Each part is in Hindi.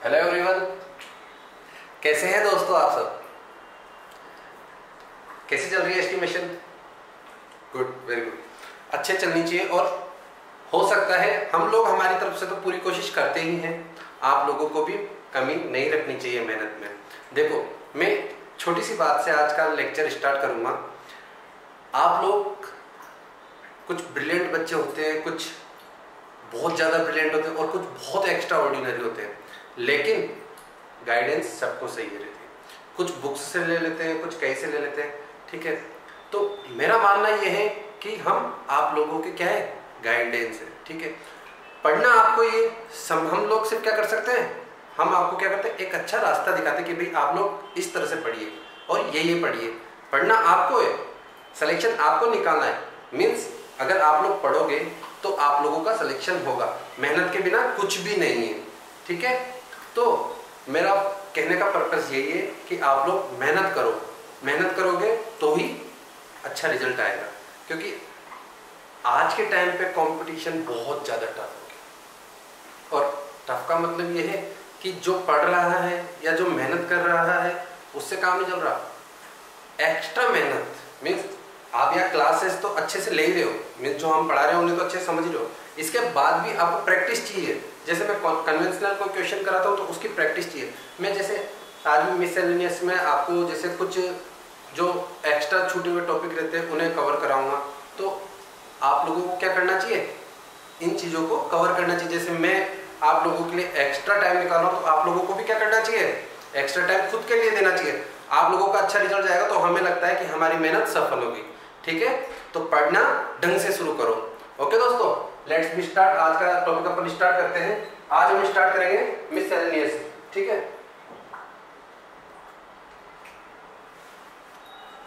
हेलो एवरीवन, कैसे हैं दोस्तों आप सब? कैसी चल रही है एस्टिमेशन? Good, very good. अच्छे चलनी चाहिए और हो सकता है हम लोग हमारी तरफ से तो पूरी कोशिश करते ही हैं, आप लोगों को भी कमी नहीं रखनी चाहिए मेहनत में। देखो, मैं छोटी सी बात से आज का लेक्चर स्टार्ट करूँगा। आप लोग कुछ ब्रिलियंट बच्चे होते हैं, कुछ बहुत ज़्यादा ब्रिलियंट होते हैं और कुछ बहुत एक्स्ट्रा ऑर्डिनरी होते हैं, लेकिन गाइडेंस सबको सही रहती है। कुछ बुक्स से ले लेते हैं, कुछ कहीं से ले लेते हैं, ठीक है। तो मेरा मानना यह है कि हम आप लोगों के क्या है, गाइडेंस है, ठीक है। पढ़ना आपको ये हम लोग सिर्फ क्या कर सकते हैं, हम आपको क्या करते हैं, एक अच्छा रास्ता दिखाते हैं कि भाई आप लोग इस तरह से पढ़िए और ये पढ़िए। पढ़ना आपको है, सिलेक्शन आपको निकालना है। मीन्स अगर आप लोग पढ़ोगे तो आप लोगों का सिलेक्शन होगा, मेहनत के बिना कुछ भी नहीं है, ठीक है। तो मेरा कहने का पर्पस यही है कि आप लोग मेहनत करो, मेहनत करोगे तो ही अच्छा रिजल्ट आएगा, क्योंकि आज के टाइम पे कंपटीशन बहुत ज़्यादा टफ हो गया। और टफ का मतलब ये है कि जो पढ़ रहा है या जो मेहनत कर रहा है उससे काम नहीं चल रहा। एक्स्ट्रा मेहनत मीन्स आप यहाँ क्लासेस तो अच्छे से ले ही रहे हो, मीन्स जो हम पढ़ा रहे हो उन्हें तो अच्छे से समझ रहे हो, इसके बाद भी आपको प्रैक्टिस चाहिए। जैसे मैं कन्वेंशनल कोई क्वेश्चन कराता हूँ तो उसकी प्रैक्टिस चाहिए। मैं जैसे आज भी मिसलेनियस में आपको जैसे कुछ जो एक्स्ट्रा छूटे हुए टॉपिक रहते हैं उन्हें कवर कराऊंगा, तो आप लोगों को क्या करना चाहिए, इन चीज़ों को कवर करना चाहिए। जैसे मैं आप लोगों के लिए एक्स्ट्रा टाइम निकाल रहा हूँ तो आप लोगों को भी क्या करना चाहिए, एक्स्ट्रा टाइम खुद के लिए देना चाहिए। आप लोगों का अच्छा रिजल्ट जाएगा तो हमें लगता है कि हमारी मेहनत सफल होगी, ठीक है। तो पढ़ना ढंग से शुरू करो। ओके दोस्तों, लेट्स बी स्टार्ट। आज का टॉपिक अपन स्टार्ट करते हैं। आज हम स्टार्ट करेंगे मिसलेनियस, ठीक है।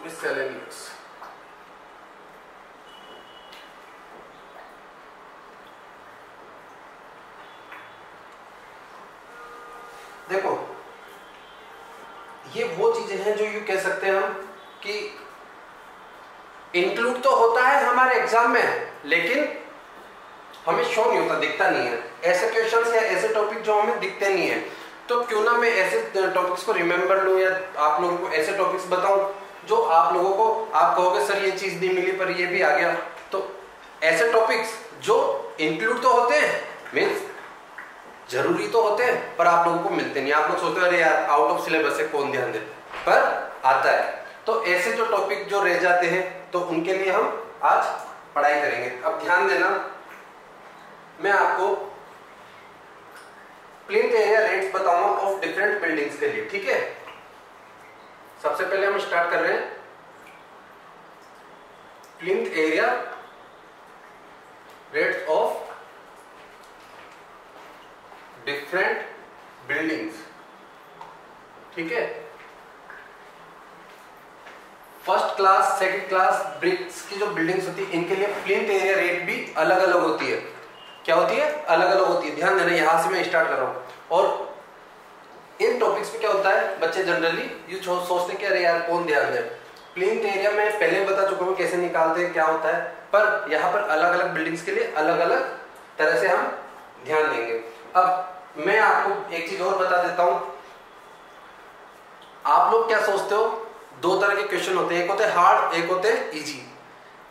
मिसलेनियस, देखो ये वो चीजें हैं जो यूं कह सकते हैं हम कि इंक्लूड तो होता है हमारे एग्जाम में, लेकिन हमें शो नहीं होता, दिखता नहीं है। ऐसे क्वेश्चंस या ऐसे टॉपिक जो हमें दिखते नहीं है, तो क्यों ना मैं ऐसे टॉपिक्स को रिमेंबर लूं या आप लोगों को ऐसे टॉपिक्स बताऊं जो आप लोगों को आप कहोगे सर ये चीज नहीं मिली पर ये भी आ गया। तो ऐसे टॉपिक्स जो इंक्लूड तो होते हैं, मीन्स जरूरी तो होते हैं, पर आप लोगों को मिलते नहीं। आप लोग सोचते हो अरे यार आउट ऑफ सिलेबस है, कौन ध्यान दे, पर आता है। तो ऐसे जो टॉपिक जो रह जाते हैं तो उनके लिए हम आज पढ़ाई करेंगे। अब ध्यान देना, मैं आपको प्लिंथ एरिया रेट्स बताऊंगा ऑफ डिफरेंट बिल्डिंग्स के लिए, ठीक है। सबसे पहले हम स्टार्ट कर रहे हैं plinth area rates of different buildings, ठीक है। First class, second class BRICS की जो बिल्डिंग्स होती है इनके लिए प्लिंथ एरिया रेट भी अलग अलग होती है। क्या होती है? अलग अलग होती है। ध्यान देना, यहां से मैं स्टार्ट कर रहा हूं। और इन टॉपिक्स पे क्या होता है, बच्चे जनरली ये सोचते हैं कि अरे यार कौन ध्यान दे। प्लिंथ एरिया में पहले बता चुका हूं कैसे निकालते हैं, क्या होता है, पर यहां पर अलग अलग बिल्डिंग्स के लिए अलग अलग तरह से हम ध्यान देंगे। अब मैं आपको एक चीज और बता देता हूं। आप लोग क्या सोचते हो, दो तरह के क्वेश्चन होते हैं, एक होते हैं हार्ड, एक होते हैं इजी।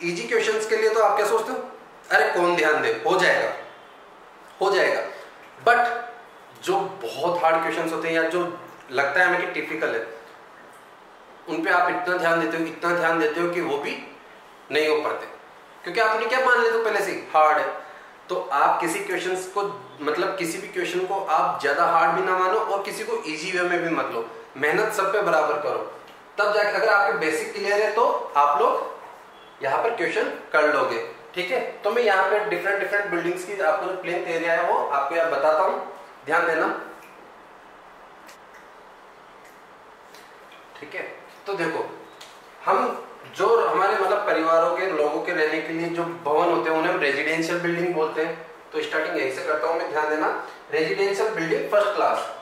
इजी क्वेश्चंस के लिए तो आप क्या सोचते हो, अरे कौन ध्यान दे, हो जाएगा हो जाएगा। बट जो बहुत हार्ड क्वेश्चंस होते हैं या जो लगता है हमें कि टिपिकल है, उन पे आप इतना ध्यान देते हो, इतना ध्यान देते हो कि वो भी नहीं हो पाते, क्योंकि आप उन्हें क्या मान लेते हो पहले से हार्ड है। तो आप किसी क्वेश्चंस को, मतलब किसी भी क्वेश्चन को आप ज्यादा हार्ड भी ना मानो और किसी को इजी वे में भी मत लो। मेहनत सब पे बराबर करो, तब जाके अगर आपके बेसिक क्लियर है तो आप लोग यहाँ पर क्वेश्चन कर लोगे, ठीक है। तो मैं यहाँ पे डिफरेंट बिल्डिंग्स की आपको जो प्लिंथ एरिया है वो आपको यहाँ बताता हूँ, ध्यान देना, ठीक है। तो देखो, हम जो हमारे मतलब परिवारों के लोगों के रहने के लिए जो भवन होते हैं उन्हें हम रेजिडेंशियल बिल्डिंग बोलते हैं। तो स्टार्टिंग यहीं से करता हूं मैं, ध्यान देना। Residential building first class,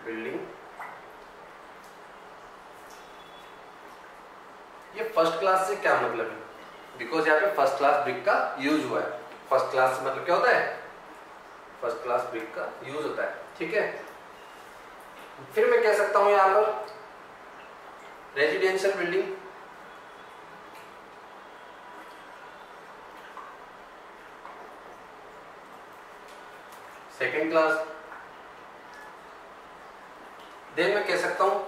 building, ये फर्स्ट क्लास से क्या मतलब है, बिकॉज यहाँ पे फर्स्ट क्लास ब्रिक का यूज हुआ है। फर्स्ट क्लास मतलब क्या होता है, फर्स्ट क्लास ब्रिक का यूज होता है। ठीक है, फिर मैं कह सकता हूं यहां पर residential building, second class. Then मैं कह सकता हूं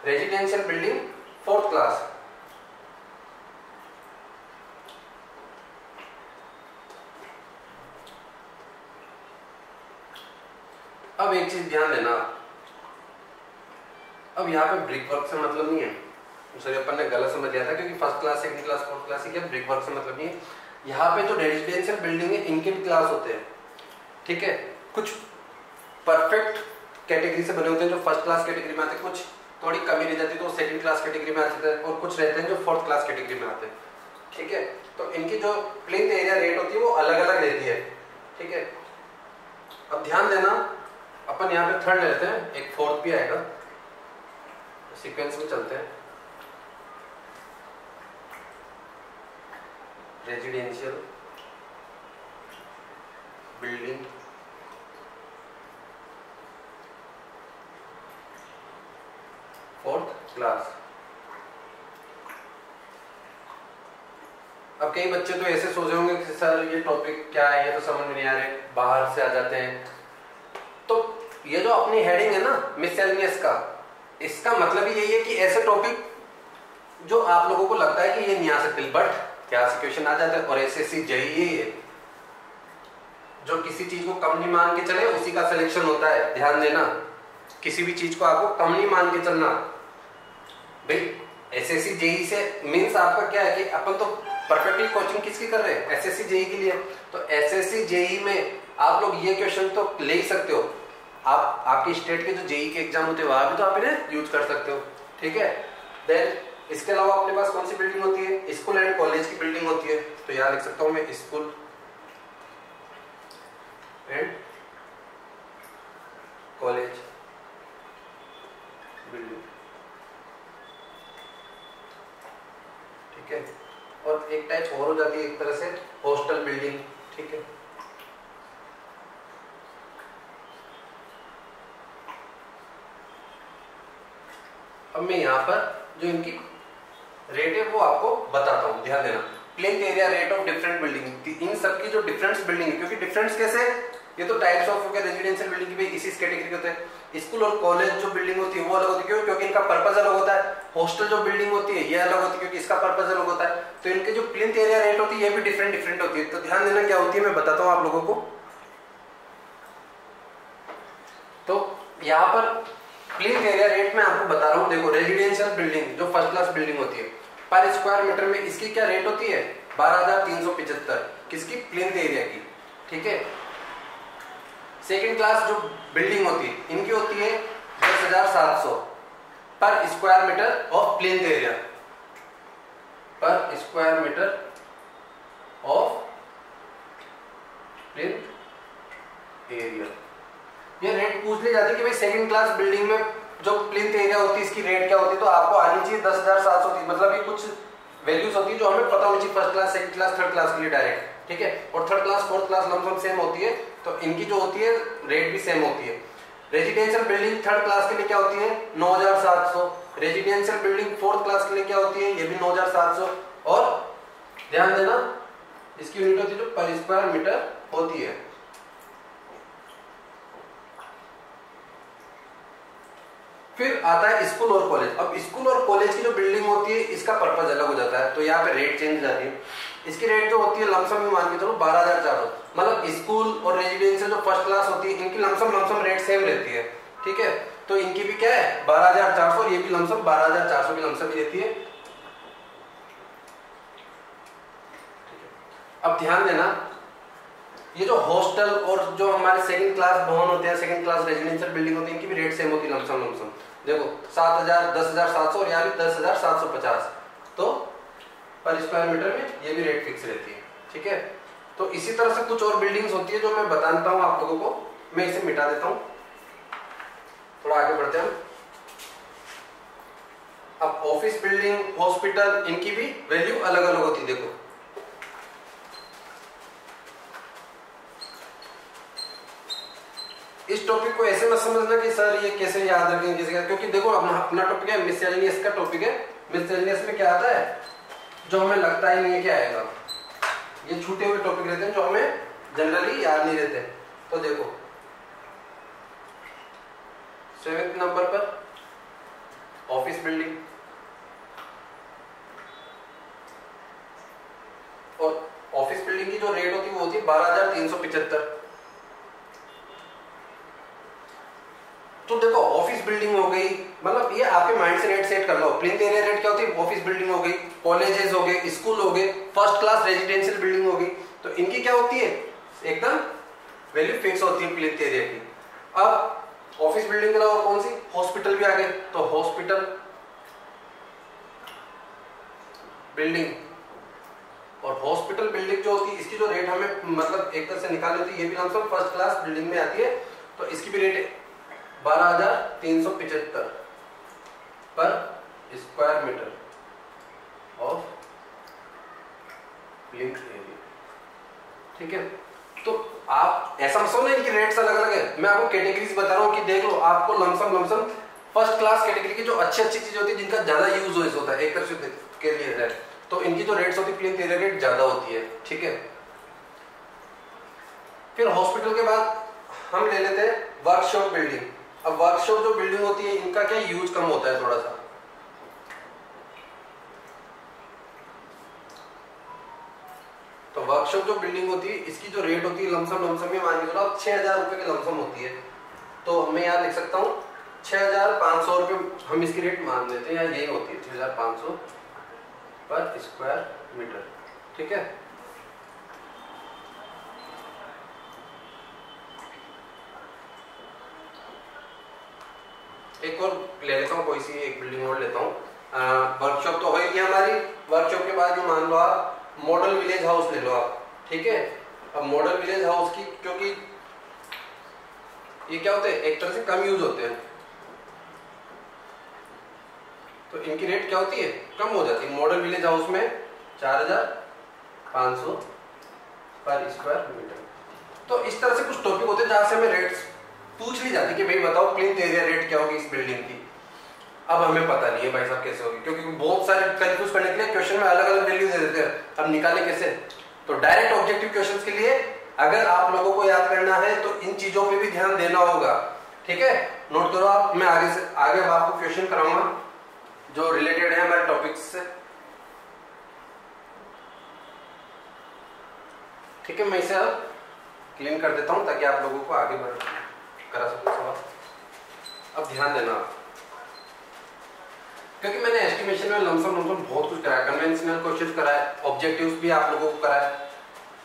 रेजिडेंशियल बिल्डिंग फोर्थ क्लास। अब एक चीज ध्यान देना, अब यहाँ पे ब्रिक वर्क से मतलब नहीं है, सॉरी अपन ने गलत समझ लिया था, क्योंकि first class second class fourth class ही क्या ब्रिक वर्क से मतलब नहीं है। यहाँ पे जो रेजिडेंशियल बिल्डिंग है इनके भी क्लास होते हैं। ठीक है, कुछ परफेक्ट कैटेगरी से बने होते हैं जो फर्स्ट क्लास कैटेगरी में आते हैं, कुछ थोड़ी कमी रह जाती है तो सेकंड क्लास कैटेगरी में आते हैं, और कुछ रहते हैं जो फोर्थ क्लास कैटेगरी में आते हैं। ठीक है, तो इनकी जो प्लिंथ एरिया रेट होती है वो अलग अलग रहती है। ठीक है, अब ध्यान देना, अपन यहाँ पे थर्ड लेते हैं, एक फोर्थ भी आएगा, सीक्वेंस में चलते हैं। Residential building fourth class. अब कई बच्चे तो ऐसे सोच रहे होंगे कि सर ये टॉपिक क्या है, ये तो समझ में नहीं आ रहे, बाहर से आ जाते हैं। तो ये जो अपनी हेडिंग है ना मिससेलेनियस का, इसका मतलब ही यही है कि ऐसे टॉपिक जो आप लोगों को लगता है कि ये नहीं आ सकते, बट क्या से क्वेश्चन आ जाते हैं। और एसएससी जेईई है जो किसी चीज को कम नहीं मान के चले उसी का सिलेक्शन होता है। ध्यान देना, किसी भी चीज को आपको कम नहीं मान के चलना भाई। एसएससी जेईई से मींस आपका क्या है कि अपन तो परफेक्टली कोचिंग किसकी कर रहे हैं, एसएससी जेईई के लिए। तो एसएससी जेईई में आप लोग ये क्वेश्चन तो ले ही सकते हो, आप आपकी स्टेट के जो जेईई के एग्जाम होते हैं वहां भी तो आप इन्हें यूज कर सकते हो। ठीक है, देन इसके अलावा अपने पास कौन सी बिल्डिंग होती है, स्कूल एंड कॉलेज की बिल्डिंग होती है। तो यहां लिख सकता हूं मैं स्कूल एंड कॉलेज बिल्डिंग। ठीक है, और एक टाइप और हो जाती है एक तरह से हॉस्टल बिल्डिंग। ठीक है, अब मैं यहाँ पर जो इनकी रेट है वो आपको बताता हूँ, ध्यान देना। Plinth area rate of different building, इन सबकी जो डिफरेंस बिल्डिंग है, क्योंकि डिफरेंस कैसे, ये तो टाइप्स ऑफ रेजिडेंशियल बिल्डिंग की इसी कैटेगरी के होते हैं। स्कूल और कॉलेज जो बिल्डिंग होती है वो अलग होती है, क्यों, क्योंकि इनका पर्पस अलग होता है। हॉस्टल जो बिल्डिंग होती है ये अलग होती है क्योंकि इसका पर्पस अलग होता है। तो इनके जो प्लिंथ एरिया रेट होती है ये भी डिफरेंट डिफरेंट होती है। तो ध्यान देना क्या होती है, मैं बताता हूँ आप लोगों को। तो यहाँ पर प्लिंथ एरिया रेट में आपको बता रहा हूँ, देखो रेजिडेंशियल बिल्डिंग जो फर्स्ट क्लास बिल्डिंग होती है पर स्क्वायर मीटर में इसकी क्या रेट होती है, 12,375, किसकी, प्लिंथ एरिया की। ठीक है, सेकंड क्लास जो बिल्डिंग होती है इनकी होती है 10,700 per square metre of plinth area, per square metre of plinth area. ये रेट पूछ ली जाती है कि भाई सेकंड क्लास बिल्डिंग में जो प्लिंथ एरिया होती है इसकी रेट क्या होती है, तो आपको आनी चाहिए 10,700, मतलब ये कुछ वैल्यूज होती है जो हमें पता होनी चाहिए first class second class third class के लिए डायरेक्ट। ठीक है, और third class fourth class lump sum same होती है, तो इनकी जो होती है रेट भी सेम होती है। रेजिडेंशियल बिल्डिंग थर्ड क्लास के लिए क्या होती है, 9,700। रेजिडेंशियल बिल्डिंग फोर्थ क्लास के लिए क्या होती है, ये भी 9,700। और ध्यान देना इसकी यूनिट होती है जो पर स्क्वायर मीटर होती है। फिर आता है स्कूल और कॉलेज। अब स्कूल और कॉलेज की जो बिल्डिंग होती है इसका पर्पस अलग हो जाता है, तो यहाँ पे रेट चेंज हो जाती है। इसकी रेट जो होती है लमसम मान के चलो 12,400, मतलब स्कूल और रेजिडेंशियल जो फर्स्ट क्लास होती है इनकी लमसम रेट सेम रहती है। ठीक है, तो इनकी भी क्या है 12,400, ये भी लमसम 12,400 की लमसम ही रहती है। अब ध्यान देना, ये जो हॉस्टल और जो हमारे सेकंड क्लास भवन होते हैं, सेकंड क्लास रेजिडेंशियल बिल्डिंग होती है, इनकी भी रेट सेम होती है लमसम। देखो 7,000, 10,700 और यहाँ भी 10,750, तो पर स्क्वायर मीटर में ये भी रेट फिक्स रहती है। ठीक है, तो इसी तरह से कुछ और बिल्डिंग्स होती है जो मैं बताता हूँ आप लोगों को। मैं इसे मिटा देता हूँ, थोड़ा आगे बढ़ते हैं। अब ऑफिस बिल्डिंग, हॉस्पिटल, इनकी भी वैल्यू अलग अलग होती है। देखो टॉपिक को ऐसे मत समझना कि सर ये कैसे याद रखेंगे किसी, क्योंकि देखो अपना टॉपिक है मिससेलेनियस का टॉपिक है। मिससेलेनियस में क्या आता है जो हमें लगता ही नहीं है क्या आएगा, ये छूटे हुए टॉपिक रहते हैं जो हमें जनरली याद नहीं रहते। तो देखो 7वें नंबर पर ऑफिस बिल्डिंग, और ऑफिस बिल्डिंग की जो रेट होती है वो होती है 12,375। तो देखो ऑफिस बिल्डिंग हो गई, मतलब ये आपके माइंड से रेट सेट कर लो। प्लिंथ एरिया रेट क्या होती है, ऑफिस बिल्डिंग हो गई, कॉलेजेस हो गए, स्कूल हो गए, फर्स्ट क्लास रेजिडेंशियल बिल्डिंग हो गई, तो इनकी क्या होती है एकदम वैल्यू फिक्स होती है प्लिंथ एरिया की। अब ऑफिस बिल्डिंग के अलावा कौन सी, हॉस्पिटल भी आ गए, तो हॉस्पिटल बिल्डिंग, और हॉस्पिटल बिल्डिंग जो होती है इसकी जो रेट हमें मतलब एक तरह से निकालनी होती है, ये भी लमसम फर्स्ट क्लास बिल्डिंग में आती है, तो इसकी भी rate 12,375 per square metre of plinth area. ठीक है, तो आप ऐसा मत समझो इनकी रेट्स अलग अलग है, मैं आपको कैटेगरीज बता रहा हूँ कि देख लो आपको लमसम फर्स्ट क्लास कैटेगरी की जो अच्छी चीजें होती है जिनका ज्यादा यूज होता है एक तरह से के लिए है, तो इनकी जो रेट्स होती है प्लिंथ एरिया रेट ज्यादा होती है। ठीक है, फिर हॉस्पिटल के बाद हम ले लेते हैं वर्कशॉप बिल्डिंग। अब वर्कशॉप जो बिल्डिंग होती है इनका क्या यूज कम होता है थोड़ा सा, तो वर्कशॉप जो बिल्डिंग होती है इसकी जो रेट होती है लमसम में मान के चलो 6,000 रुपए की लमसम होती है, तो मैं यहाँ लिख सकता हूँ 6,500 रुपए हम इसकी रेट मान लेते हैं, या यही होती है 6,500 पर स्क्वायर मीटर। ठीक है, एक और ले लेता हूँ, कोई सी एक बिल्डिंग और लेता हूँ। वर्कशॉप तो होगी हमारी, वर्कशॉप के बाद मान लो आप मॉडल विलेज हाउस ले लो आप। ठीक है, अब मॉडल विलेज हाउस की क्योंकि ये क्या होते हैं एक तरह से कम यूज होते हैं, तो इनकी रेट क्या होती है कम हो जाती है। मॉडल विलेज हाउस में 4,500 पर स्क्वायर मीटर। तो इस तरह से कुछ टॉपिक होते हैं जहां से हमें रेट्स पूछ ली जाती कि भाई बताओ प्लिंथ एरिया रेट क्या होगी इस बिल्डिंग की। अब हमें पता नहीं है भाई साहब कैसे होगी, क्योंकि बहुत सारे कंफ्यूज करने के लिए क्वेश्चन में अलग अलग वैल्यू दे देते हैं, अब निकाले कैसे। तो डायरेक्ट ऑब्जेक्टिव क्वेश्चंस के लिए अगर आप लोगों को याद करना है तो इन चीजों पे भी ध्यान देना होगा। ठीक है, नोट करो आप, मैं आगे आपको क्वेश्चन कराऊंगा जो रिलेटेड है हमारे टॉपिक से। ठीक है, मैं इसे अब क्लीन कर देता हूं ताकि आप लोगों को आगे करा सकूं सवाल। अब ध्यान देना, क्योंकि मैंने एस्टिमेशन में लमसम बहुत कुछ कराया, कन्वेंशनल क्वेश्चन कराया, ऑब्जेक्टिव्स भी आप लोगों को कराया,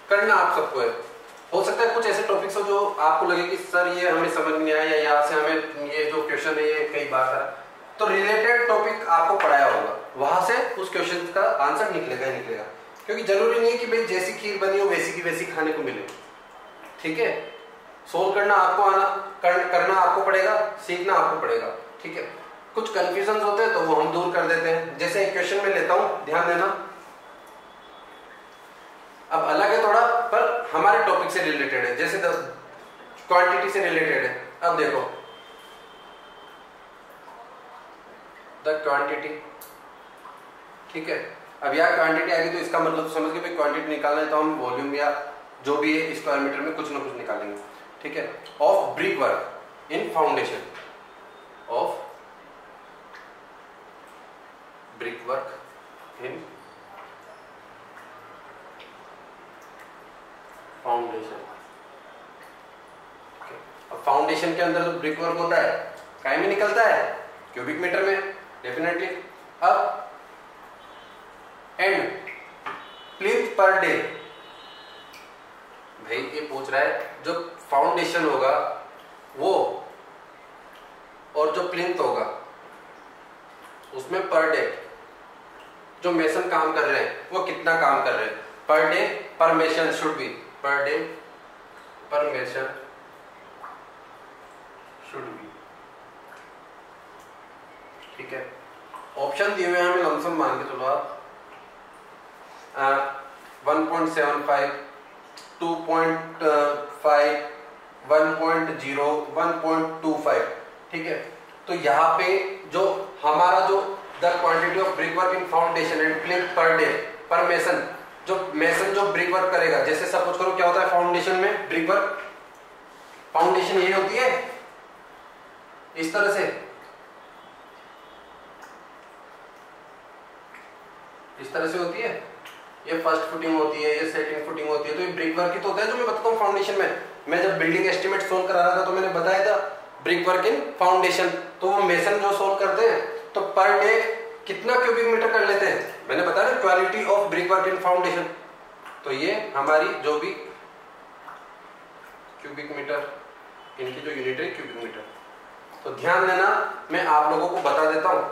करना आप सबको है। हो सकता है कुछ ऐसे टॉपिक्स हो जो आपको लगे कि सर ये हमें समझ नहीं आया, या यहाँ से हमें ये जो क्वेश्चन है ये कई बार करा, तो रिलेटेड टॉपिक आपको पढ़ाया होगा, वहां से उस क्वेश्चन का आंसर निकलेगा ही निकलेगा। क्योंकि जरूरी नहीं है कि भाई जैसी खीर बनी हो वैसी की वैसी खाने को मिले। ठीक है, सोल्व करना आपको आना, करना आपको पड़ेगा, सीखना आपको पड़ेगा। ठीक है, कुछ कंफ्यूजन होते हैं तो वो हम दूर कर देते हैं। जैसे एक क्वेश्चन में लेता हूं, ध्यान देना, अब अलग है थोड़ा पर हमारे टॉपिक से रिलेटेड है, जैसे क्वांटिटी से रिलेटेड है। अब देखो द क्वांटिटी, ठीक है, अब यहाँ क्वांटिटी आ गई तो इसका मतलब समझ के भाई क्वांटिटी निकालना है तो हम वॉल्यूम या जो भी है स्क्वायर मीटर में कुछ ना कुछ निकालेंगे। ठीक है, of brick work in foundation, of brick work in foundation. अब फाउंडेशन के अंदर जो ब्रिक वर्क होता है काय में निकलता है, क्यूबिक मीटर में डेफिनेटली। अब एंड प्लिंथ पर डे, भाई ये पूछ रहा है जो फाउंडेशन होगा वो और जो प्लिंथ होगा उसमें पर डे जो मेसन काम कर रहे हैं वो कितना काम कर रहे हैं पर डे, पर mason should be, per day पर मेसन शुड बी। ठीक है, ऑप्शन दिए हुए हैं हमें, लमसम मान के चलो आप 1.75, 2.5, 1.0 1.25, ठीक है। तो यहाँ पे जो हमारा जो the quantity of brick work in foundation and plinth per day पर मेसन, जो मेसन जो ब्रिक वर्क करेगा, जैसे सपोज करो क्या होता है फाउंडेशन में ब्रिक वर्क, फाउंडेशन ये होती है इस तरह से, इस तरह से होती है, ये फर्स्ट फुटिंग होती है, ये सेकंड फुटिंग होती है, तो ये ब्रिक वर्क ही तो होता है जो मैं बताता हूँ फाउंडेशन में। मैं जब बिल्डिंग एस्टिमेट सोल्व करा रहा था तो मैंने बताया था ब्रिक वर्क इन फाउंडेशन, तो वो मेसन जो सोल्व करते हैं तो पर डे कितना क्यूबिक मीटर कर लेते हैं, मैंने बताया ना quality of brick work in foundation. तो ये हमारी जो भी क्यूबिक मीटर, इनकी जो यूनिट है क्यूबिक मीटर। तो ध्यान देना, मैं आप लोगों को बता देता हूं,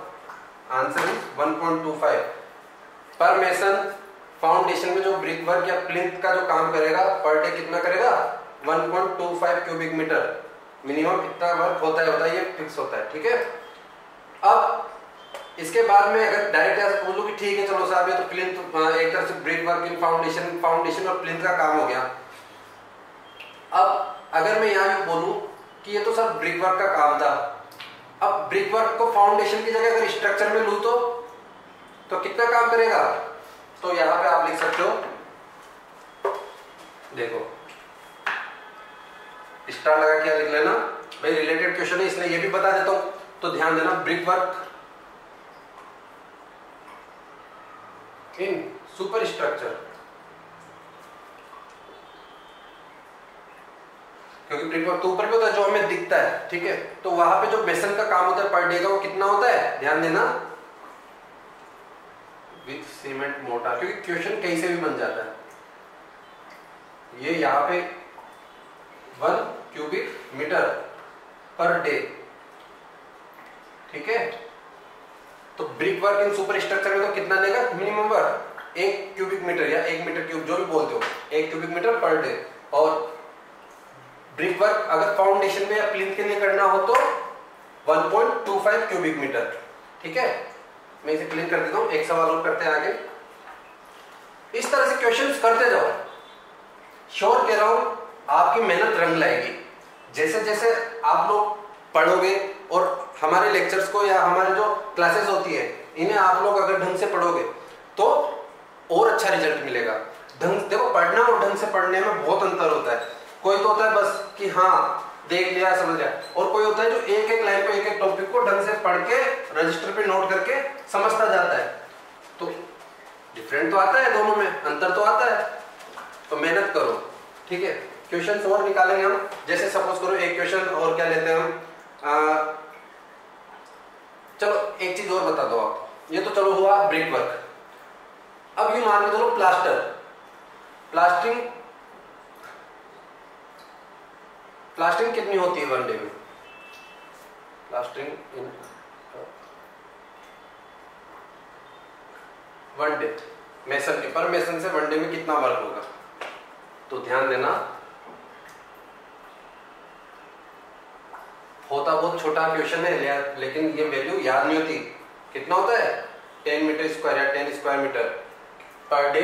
आंसर इज 1.25 पर मेसन। फाउंडेशन में जो ब्रिक वर्क या प्लिंथ का जो काम करेगा पर डे कितना करेगा, 1.25 क्यूबिक मीटर। मिनिमम इतना वर्क होता है, ये फिक्स होता है, ठीक है। अब इसके बाद में अगर डायरेक्ट ऐसे बोलूं कि ठीक है चलो साहब ये तो प्लिंथ एक तरह से brick work in foundation, foundation और प्लिंथ का काम हो गया। अब अगर मैं यहाँ भी बोलूं कि ये तो सब ब्रिक वर्क का काम था, अब ब्रिक वर्क को फाउंडेशन की जगह अगर स्ट्रक्चर में लूं तो कितना काम करेगा, तो यहां पे आप लिख सकते हो, देखो स्टार लगा क्या लिख लेना भाई, रिलेटेड क्वेश्चन है इसलिए ये भी बता देता हूं। तो ध्यान देना, brick work in super structure, क्योंकि ब्रिक वर्क तो ऊपर पे होता है जो हमें दिखता है, ठीक है। तो वहां पे जो मेसन का काम होता है पर डे का वो कितना होता है, ध्यान देना, विथ सीमेंट मोटा, क्योंकि क्वेश्चन कहीं से भी बन जाता है। ये यहाँ पे 1 क्यूबिक मीटर पर डे, ठीक है। तो brick work in super structure में तो कितना देगा मिनिमम वर्क, 1 क्यूबिक मीटर या 1 मीटर क्यूब जो भी बोलते हो, 1 क्यूबिक मीटर पर डे। और ब्रिक वर्क अगर फाउंडेशन में या प्लिंथ के लिए करना हो तो 1.25 क्यूबिक मीटर, ठीक है। मैं इसे क्लियर कर देता हूं, एक सवाल और करते हैं आगे। इस तरह से क्वेश्चंस करते जाओ, श्योर कह रहा हूं आपकी मेहनत रंग लाएगी। जैसे जैसे आप लोग पढ़ोगे और हमारे लेक्चर्स को या हमारे जो क्लासेस होती है इन्हें आप लोग अगर ढंग से पढ़ोगे तो और अच्छा रिजल्ट मिलेगा। ढंग देखो, पढ़ना और ढंग से पढ़ने में बहुत अंतर होता है। कोई तो होता है बस कि हाँ देख लिया समझ लिया, और कोई होता है जो एक एक लाइन को एक एक टॉपिक को ढंग से पढ़ के रजिस्टर पे नोट करके समझता जाता है। तो डिफरेंट तो आता है, दोनों में अंतर तो आता है। तो मेहनत करो, ठीक है। क्वेश्चन और निकालेंगे हम, जैसे सपोज करो एक क्वेश्चन और क्या लेते हैं हम, चलो एक चीज और बता दो आप, ये तो चलो हुआ ब्रिक वर्क। अब ये मान के चलो प्लास्टरिंग कितनी होती है 1 डे में, प्लास्टरिंग इन 1 डे मेसन के, पर मेसन से 1 डे में कितना वर्क होगा। तो ध्यान देना, होता बहुत छोटा क्वेश्चन है लेकिन ये वैल्यू याद नहीं होती। कितना होता है 10 मीटर स्क्वायर या 10 square metre per day,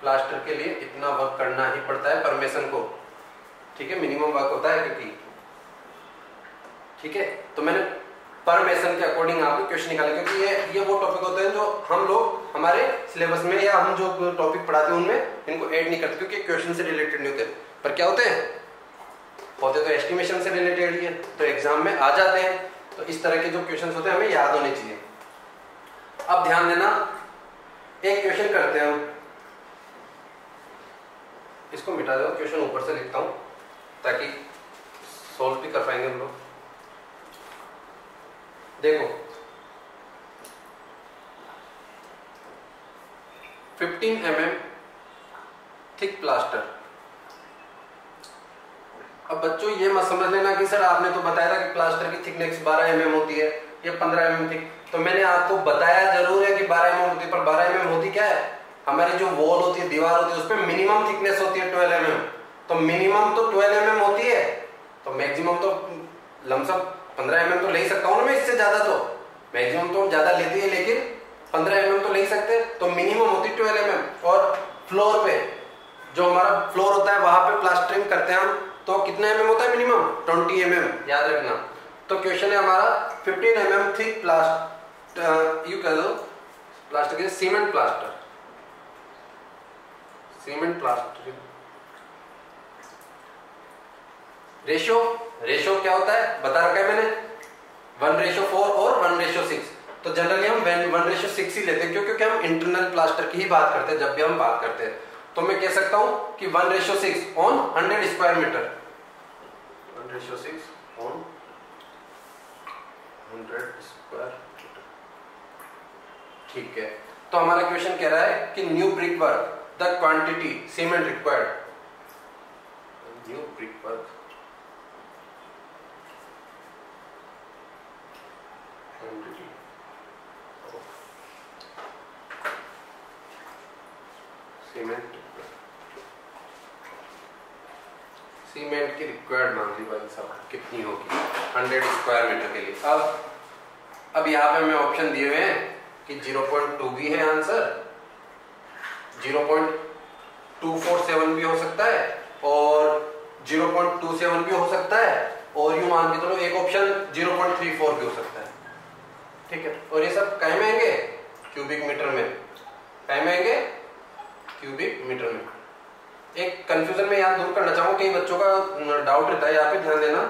plaster के लिए इतना वर्क करना ही पड़ता है पर मेसन को, ठीक है। मिनिमम वर्क होता है क्योंकि, ठीक है। तो मैंने पर मेसन के अकॉर्डिंग आपको क्वेश्चन निकाले, क्योंकि ये वो टॉपिक होते हैं जो हम लोग हमारे सिलेबस में या हम जो टॉपिक पढ़ाते हैं उनमें इनको ऐड नहीं करते, क्योंकि क्वेश्चन से रिलेटेड नहीं होते। पर क्या होते हैं, होते तो एस्टिमेशन से रिलेटेड ही है, तो एग्जाम में आ जाते हैं। तो इस तरह के जो क्वेश्चन होते हैं हमें याद होने चाहिए। अब ध्यान देना, एक क्वेश्चन करते हैं हम, इसको मिटा दो, क्वेश्चन ऊपर से लिखता हूं ताकि सॉल्व भी कर पाएंगे हम लोग। देखो 15 mm थिक प्लास्टर। अब बच्चों ये मत समझ लेना कि सर आपने तो बताया था कि प्लास्टर की थिकनेस 12 mm होती है या 15 mm थिक, तो मैंने आपको बताया जरूर है कि 12 mm होती है, पर 12 mm होती क्या है, हमारी जो वॉल होती है, दीवार होती है, उस पर मिनिमम थिकनेस होती है 12 mm। तो मिनिमम तो 12 mm होती है, तो मैक्सिमम तो लमसम 15 mm तो ले सकता हूँ ना मैं, इससे ज्यादा तो मैक्सिमम तो ज्यादा लेती है लेकिन 15 mm तो ले सकते हैं। तो मिनिमम होती है 12 mm। और फ्लोर पे जो हमारा फ्लोर होता है वहां पे प्लास्टरिंग करते हैं हम, तो तो कितना mm होता है मिनिमम? 20 mm, याद रखना। तो क्वेश्चन है हमारा 15 mm थिक प्लास्टर, यू कह दो प्लास्टर के cement plaster, cement plaster ratio क्या होता है बता रखा है मैंने, 1:4 और 1:6। तो जनरली हम 1:6 ही लेते हैं, क्योंकि हम इंटरनल प्लास्टर की ही बात करते हैं जब भी हम बात करते हैं। तो मैं कह सकता हूं कि 1:6 on 100 square metre, 1:6 on 100 square metre. ठीक है, तो हमारा क्वेश्चन कह रहा है कि new brick work the quantity cement required, new brick work quantity cement की रिक्वायर्ड मान ली भाई साहब कितनी होगी 100 स्क्वायर मीटर के लिए। अब यहाँ पे हमें ऑप्शन दिए हुए हैं कि 0.2 भी है आंसर, 0.247 भी हो सकता है और 0.27 भी हो सकता है, और यूं मान के चलो एक ऑप्शन 0.34 भी हो सकता है। ठीक है, और ये सब कहीं में आएंगे? क्यूबिक मीटर में। कहीं में आएंगे? क्यूबिक मीटर में। एक कंफ्यूजन में यहाँ दूर करना चाहूंगा, कई बच्चों का डाउट रहता है, यहाँ पे ध्यान देना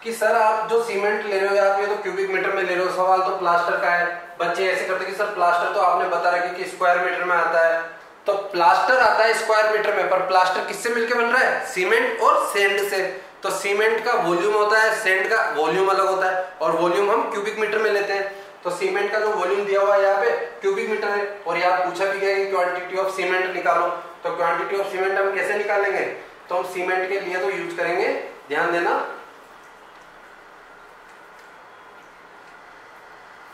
कि सर आप जो सीमेंट ले रहे हो आप ये तो क्यूबिक मीटर में ले रहे हो, सवाल तो प्लास्टर का है। बच्चे ऐसे करते कि सर प्लास्टर तो आपने बता रखा कि स्क्वायर मीटर में आता है, तो प्लास्टर आता है स्क्वायर मीटर में, पर प्लास्टर किससे मिलकर बन रहा है? सीमेंट और सैंड से। तो सीमेंट का वॉल्यूम होता है, सैंड का वॉल्यूम अलग होता है, और वॉल्यूम हम क्यूबिक मीटर में लेते हैं। तो सीमेंट का जो वॉल्यूम दिया हुआ है यहाँ पे क्यूबिक मीटर है, और यहाँ पूछा भी गया कि क्वांटिटी ऑफ सीमेंट निकालो। तो क्वांटिटी ऑफ सीमेंट हम कैसे निकालेंगे? तो हम सीमेंट के लिए तो यूज करेंगे, ध्यान देना,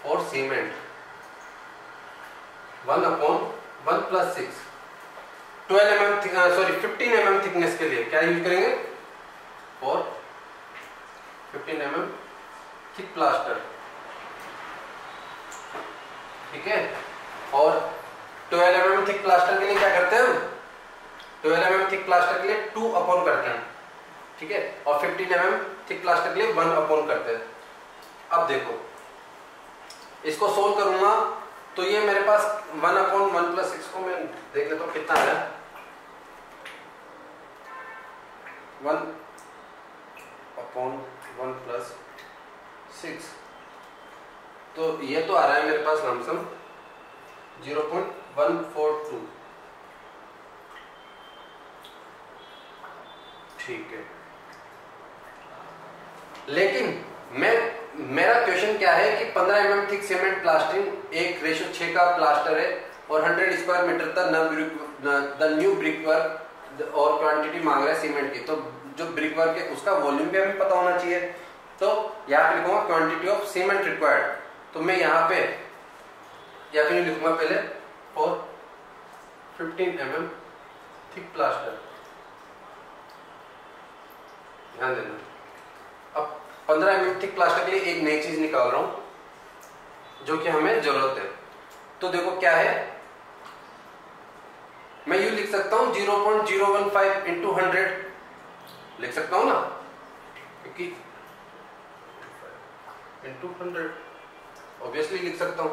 और cement 1/1 + 6 12 mm sorry 15 mm thickness के लिए क्या यूज करेंगे? और 15 mm थिक प्लास्टर। ठीक है, और 12 mm थिक प्लास्टर के लिए क्या करते हैं हम? 12 mm थिक प्लास्टर के लिए 2/, करते हैं। ठीक है, और 15 mm थिक प्लास्टर के लिए 1/, करते हैं। अब देखो इसको सोल्व करूंगा तो ये मेरे पास 1/1 + 6 को मैं देख लेता हूं कितना है, 1/1 + 6, तो ये तो आ रहा है मेरे पास लमसम 0.142। ठीक है, लेकिन मेरा क्वेश्चन क्या है कि 15 mm थिक सीमेंट प्लास्टरिंग 1:6 का प्लास्टर है और 100 स्क्वायर मीटर तक द न्यू ब्रिक वर्क और क्वांटिटी मांग रहा है सीमेंट की। तो जो ब्रिक वर्क है उसका वॉल्यूम भी हमें पता होना चाहिए। तो यहाँ पे लिखूंगा क्वांटिटी ऑफ सीमेंट रिक्वायर्ड, तो मैं यहाँ पे या फिर लिखूंगा पहले फॉर 15 mm थिक प्लास्टर। ध्यान देना, अब 15 mm थिक प्लास्टर के लिए एक नई चीज निकाल रहा हूं जो कि हमें जरूरत है। तो देखो क्या है, मैं यू लिख सकता हूं 0.015 × 100 लिख सकता हूं ना, क्योंकि × 100 ऑब्वियसली लिख सकता हूं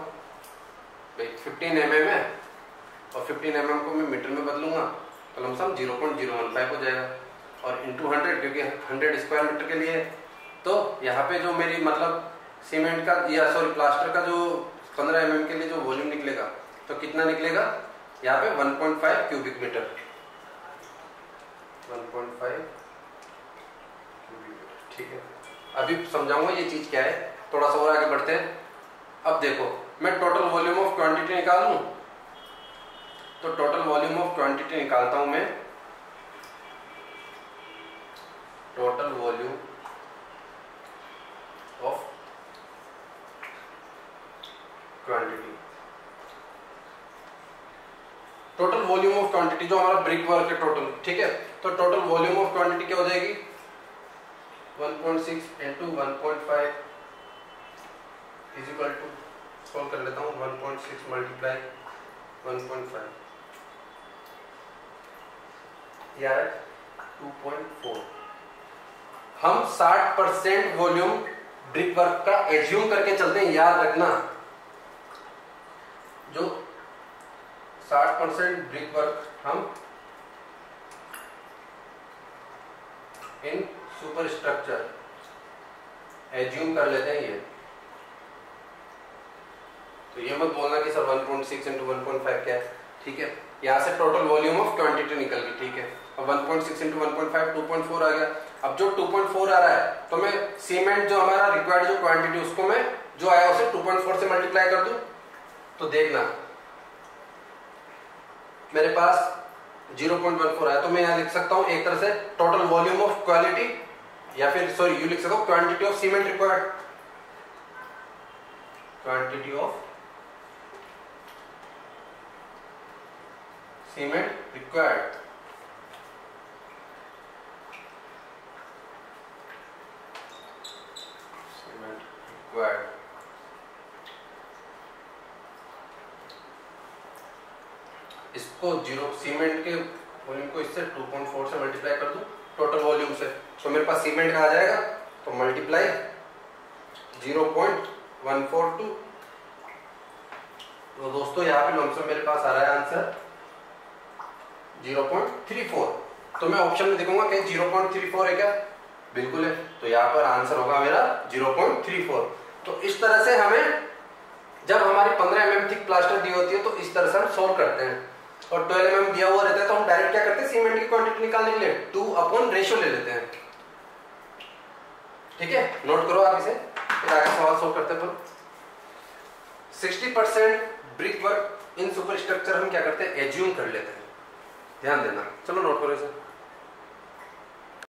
भाई 15 mm है और 15 mm को मैं मीटर में बदलूंगा तो लमसम 0.015 हो जाएगा, और × 100 क्योंकि 100 स्क्वायर मीटर के लिए। तो यहाँ पे जो मेरी मतलब सीमेंट का या सॉरी प्लास्टर का जो 15 mm के लिए जो वॉल्यूम निकलेगा तो कितना निकलेगा यहाँ पे 1.5 क्यूबिक मीटर, 1.5 क्यूबिक मीटर। ठीक है, अभी समझाऊंगा ये चीज क्या है, थोड़ा सा और आगे बढ़ते हैं। अब देखो मैं टोटल वॉल्यूम ऑफ क्वांटिटी निकाल लूं, तो टोटल वॉल्यूम ऑफ क्वांटिटी निकालता हूं मैं, total volume of quantity, total volume of quantity जो हमारा ब्रिक वर्क है टोटल। ठीक है, तो टोटल वॉल्यूम ऑफ क्वांटिटी क्या हो जाएगी 1.6 × 1.5 इज इक्वल टू, सॉल्व कर लेता हूँ, 1.6 × 1.5 या 2.4। हम 60% वॉल्यूम ब्रिक वर्क का एज्यूम करके चलते हैं, याद रखना। जो 60% ब्रिक वर्क हम इन सुपर स्ट्रक्चर एज्यूम कर लेते हैं ये। तो ये मत बोलना कि सर 1.6 इंटू 1.5 क्या है, ठीक है। यहाँ से टोटल वॉल्यूम ऑफ क्वांटिटी निकल गई, ठीक है। अब 1.6 इंटू 1.5 2.4 आ गया। अब जो 2.4 आ रहा है तो मैं सीमेंट जो हमारा रिक्वायर्ड जो क्वांटिटी उसको मैं जो आया उसे 2.4 से मल्टीप्लाई कर दूं, तो देखना मेरे पास 0.14 आया। तो मैं यहाँ लिख सकता हूँ एक तरह से टोटल वॉल्यूम ऑफ क्वालिटी, या फिर सॉरी यू लिख सकता हूँ quantity of cement required, quantity of cement required. Cement required इसको सीमेंट के वॉल्यूम को इससे 2.4 से मल्टीप्लाई कर दूं टोटल वॉल्यूम से, तो मेरे पास सीमेंट का आ जाएगा। तो मल्टीप्लाई 0.142। तो दोस्तों यहाँ पे लमसम मेरे पास आ रहा है आंसर 0.34। तो मैं ऑप्शन में देखूंगा कि 0.34 है क्या, बिल्कुल है। तो यहाँ पर आंसर होगा मेरा 0.34। तो इस तरह से हमें जब हमारी 15 mm थिक प्लास्टर दी होती है तो इस तरह से हम सोल्व करते हैं। और 12 mm दिया हुआ रहता है तो हम डायरेक्ट क्या करते हैं, सीमेंट की क्वांटिटी निकालने के लिए 2 रेशियो ले लेते हैं, ठीक है। नोट करो आप इसे, फिर आगे सवाल सोल्व करते हैं। 60% brick work in super structure हम क्या करते हैं, एज्यूम कर लेते हैं। ध्यान देना, चलो नोट करो इसे।